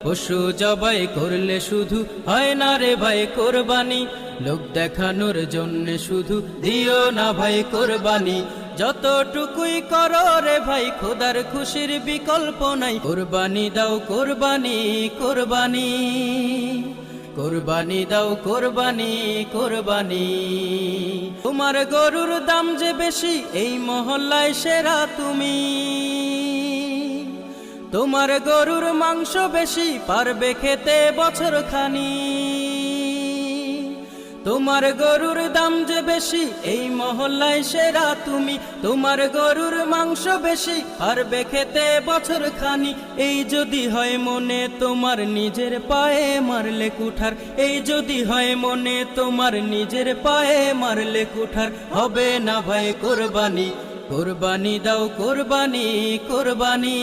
পশু জবাই করলে শুধু হয় না রে ভাই কোরবানি, লোক দেখানোর জন্য শুধু দিও না ভাই কোরবানি। যতটুকুই করো রে ভাই খোদার খুশির বিকল্প নাই, কোরবানি দাও কোরবানি কোরবানি, কোরবানি দাও কোরবানি কোরবানি। তোমার গরুর দাম যে বেশি এই মহল্লায় সেরা তুমি, তোমার গরুর মাংস বেশি পারবে খেতে বছর খানি। তোমার গরুর দাম যে বেশি এই মহল্লায় সেরা তুমি, তোমার গরুর মাংস বেশি পারবে খেতে বছর খানি। এই যদি হয় মনে তোমার নিজের পায়ে মারলে কুঠার, এই যদি হয় মনে তোমার নিজের পায়ে মারলে কুঠার, হবে না ভাই কোরবানি, কোরবানি দাও কোরবানি কোরবানি।